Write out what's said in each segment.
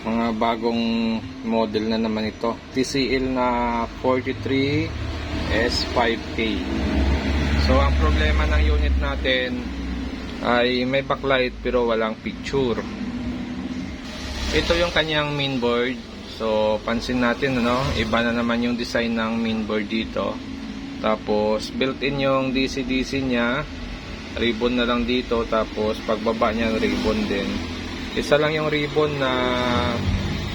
Mga bagong model na naman ito. TCL na 43 S5K. So ang problema ng unit natin ay may backlight pero walang picture. Ito yung kanyang mainboard. So pansin natin, ano, iba na naman yung design ng mainboard dito. Tapos built-in yung DC-DC niya, ribbon na lang dito. Tapos pagbaba niya ribbon din. Isa lang yung ribbon na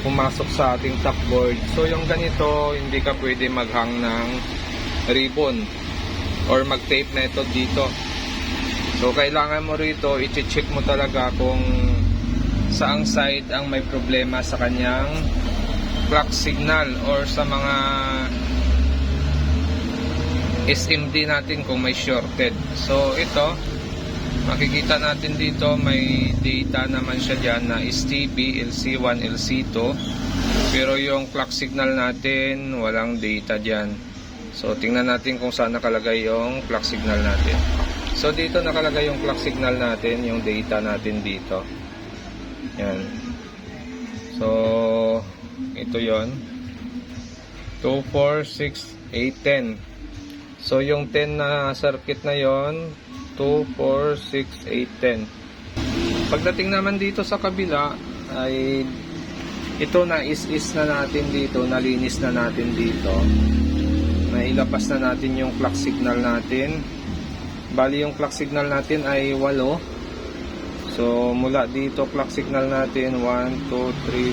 pumasok sa ating top board. So yung ganito, hindi ka pwede maghang ng ribbon or mag-tape na ito dito. So kailangan mo rito, i-check mo talaga kung saang side ang may problema sa kanyang clock signal or sa mga SMD natin kung may shorted. So ito, makikita natin dito may data naman siya dyan na STB, LC1, LC2, pero yung clock signal natin walang data dyan. So tingnan natin kung saan nakalagay yung clock signal natin. So dito nakalagay yung clock signal natin, yung data natin dito. Yan. So ito yon 2, 4, 6, 8, 10. So yung 10 na circuit na yon 2, 4, 6, 8, 10. Pagdating naman dito sa kabila ay ito na is na natin dito, nalinis na natin dito. Nailabas na natin yung clock signal natin. Bali yung clock signal natin ay 8. So mula dito clock signal natin 1, 2, 3,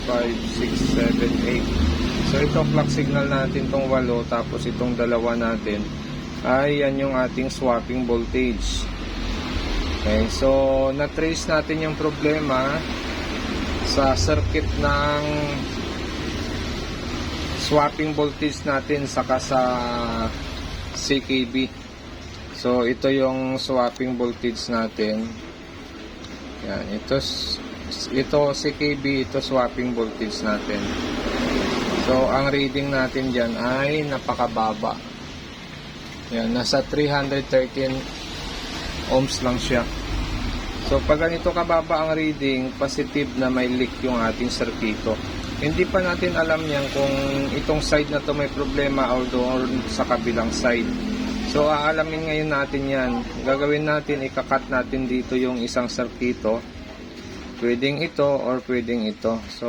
4, 5, 6, 7, 8. So ito clock signal natin tong 8, tapos itong dalawa natin ay yan yung ating swapping voltage. Okay, so na-trace natin yung problema sa circuit ng swapping voltage natin saka sa CKB. So ito yung swapping voltage natin. Yan, ito CKB, ito swapping voltage natin. So ang reading natin dyan ay napakababa. Yan, nasa 313 ohms lang siya. So pag ganito kababa ang reading, positive na may leak yung ating circuito. Hindi pa natin alam yan kung itong side na to may problema o doon sa kabilang side. So aalamin ngayon natin yan. Gagawin natin, ikakat natin dito yung isang circuito. Pwedeng ito or pwedeng ito. So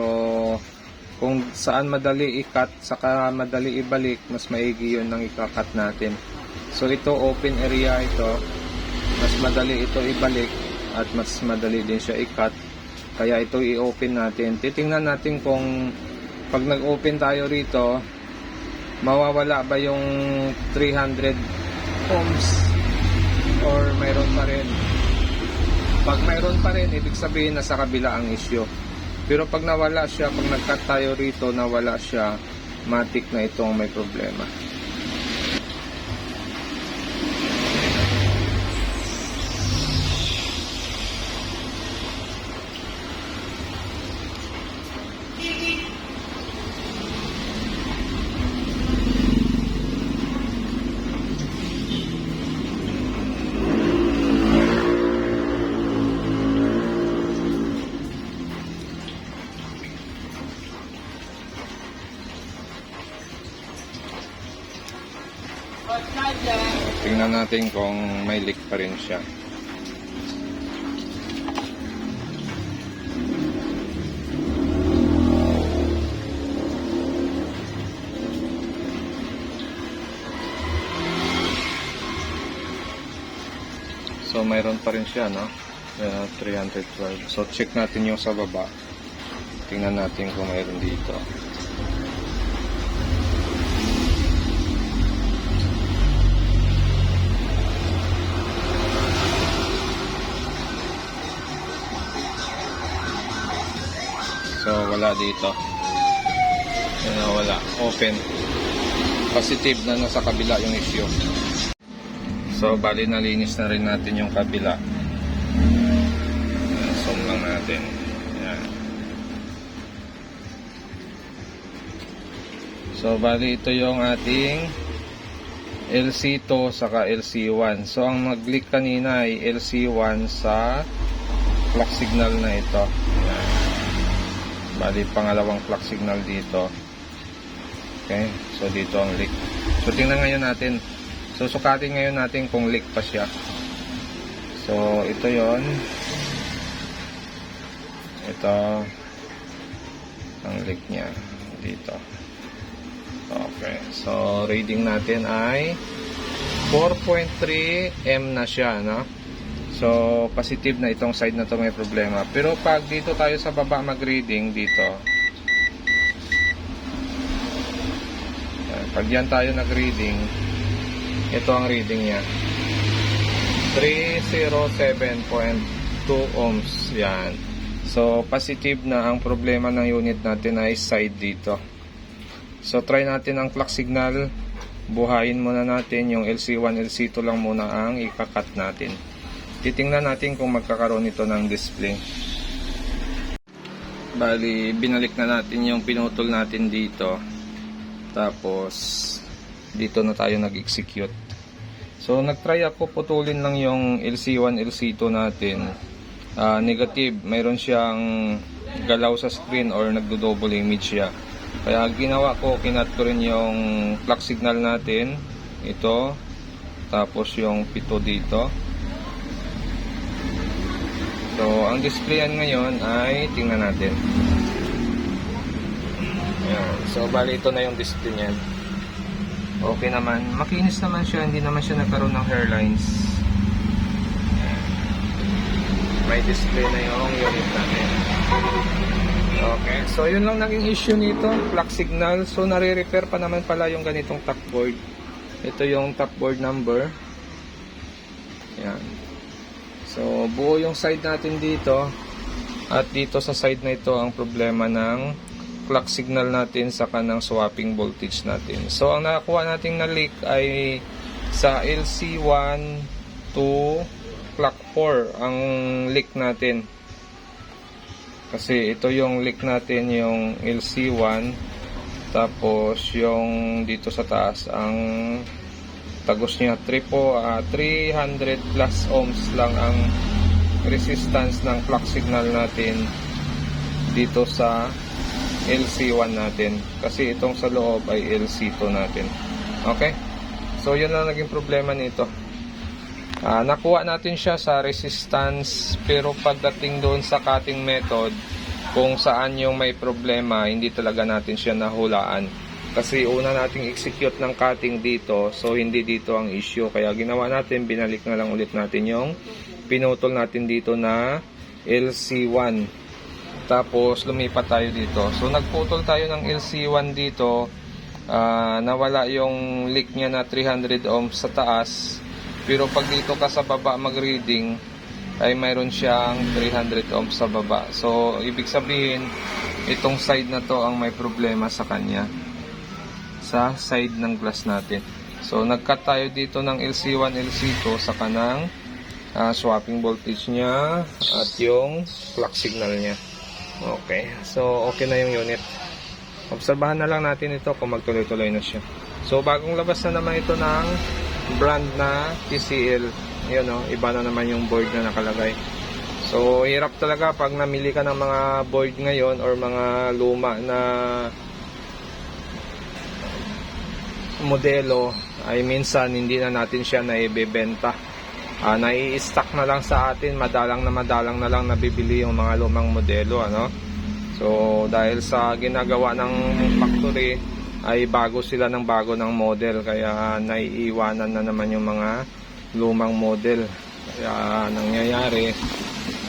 kung saan madali ikat saka madali ibalik, mas maigi yun ng ikakat natin. So ito open area ito, mas madali ito ibalik at mas madali din siya ikat, kaya ito i-open natin. Titingnan natin kung pag nag-open tayo rito, mawawala ba yung 300 ohms or mayroon pa rin. Pag mayroon pa rin, ibig sabihin na sa kabila ang issue. Pero pag nawala siya, pag nag-cut tayo rito, nawala siya, matik na itong may problema. Tingnan natin kung may leak pa rin siya. So mayroon pa rin siya, no? 312. So check natin yung sa baba. Tingnan natin kung mayroon dito. So wala dito. Wala. Open. Positive na nasa kabila yung issue. So bali nalinis na rin natin yung kabila. Zoom lang natin. Yan. So bali ito yung ating LC2 saka LC1. So ang nag-leak kanina ay LC1 sa clock signal na ito. Yan. Bali, pangalawang clock signal dito. Okay, so dito ang leak. So tingnan ngayon natin. So sukatin ngayon natin kung leak pa siya. So ito yon. Ito ang leak niya dito. Okay, so reading natin ay 4.3 M na siya, no? So positive na itong side na to, may problema. Pero pag dito tayo sa baba mag-reading dito, pag yan tayo nag-reading, ito ang reading niya, 307.2 ohms. Yan. So positive na. Ang problema ng unit natin ay side dito. So try natin ang clock signal. Buhayin muna natin yung LC1, LC2 lang muna ang ikakat natin. Titingnan natin kung magkakaroon ito ng display. Bali, binalik na natin yung pinutol natin dito. Tapos dito na tayo nag-execute. So nagtry ako putulin lang yung LC1, LC2 natin. Negative, mayroon siyang galaw sa screen or nagdo-double image siya. Kaya ginawa ko, kinat ko rin yung clock signal natin, ito, tapos yung pito dito. So ang displayan ngayon ay tingnan natin. Ayan. So bali ito na yung display niyan. Okay naman, makinis naman siya, hindi naman siya nagkaroon ng hairlines. Ayan. May display na yung unit natin. Okay, so yun lang naging issue nito, clock signal. So nare-repair pa naman pala yung ganitong top board. Ito yung top board number. Ayan. So buo yung side natin dito. At dito sa side na ito ang problema ng clock signal natin sa kanang swapping voltage natin. So ang nakakuha natin na leak ay sa LC1 to clock 4 ang leak natin. Kasi ito yung leak natin, yung LC1, tapos yung dito sa taas ang tagos niya 300 plus ohms lang ang resistance ng clock signal natin dito sa LC1 natin, kasi itong sa loob ay LC2 natin. Okay, so yun lang naging problema nito. Nakuha natin siya sa resistance, pero pagdating doon sa cutting method, kung saan yung may problema, hindi talaga natin siya nahulaan. Kasi una nating execute ng cutting dito, so hindi dito ang issue. Kaya ginawa natin, binalik na lang ulit natin yung pinutol natin dito na LC1. Tapos lumipat tayo dito. So nagputol tayo ng LC1 dito. Nawala yung leak niya na 300 ohms sa taas. Pero pag dito ka sa baba mag-reading, ay mayroon siyang 300 ohms sa baba. So ibig sabihin, itong side na to ang may problema sa kanya, sa side ng glass natin. So nag-cut tayo dito ng LC1, LC2 sa kanang swapping voltage niya at yung clock signal niya. Okay, so okay na yung unit. Obserbahan na lang natin ito kung magtuloy-tuloy na siya. So bagong labas na naman ito ng brand na TCL. Yun, no? Iba na naman yung board na nakalagay. So hirap talaga pag namili ka ng mga board ngayon or mga luma na modelo, ay minsan hindi na natin siya naibebenta. Nai-stock na lang sa atin, madalang na lang nabibili yung mga lumang modelo, ano. So dahil sa ginagawa ng factory ay bago sila ng bago ng model, kaya naiiwanan na naman yung mga lumang model. Kaya nangyayari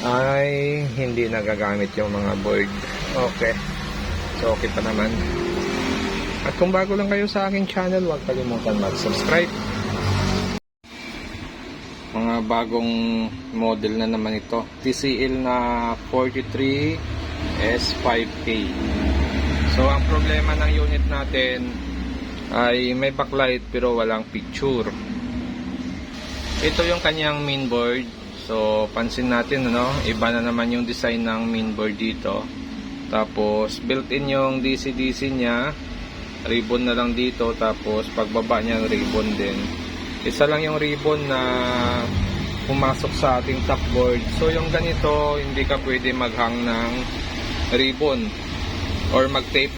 ay hindi nagagamit yung mga board. Okay, so okay pa naman. At kung bago lang kayo sa aking channel, huwag kalimutan mag-subscribe. Mga bagong model na naman ito, TCL na 43 S5K. So ang problema ng unit natin ay may backlight pero walang picture. Ito yung kanyang mainboard. So pansin natin, ano, iba na naman yung design ng mainboard dito. Tapos built-in yung DC-DC niya, ribbon na lang dito. Tapos pagbaba niya ribbon din. Isa lang yung ribbon na pumasok sa ating top board. So yung ganito, hindi ka pwede maghang ng ribbon. or mag-tape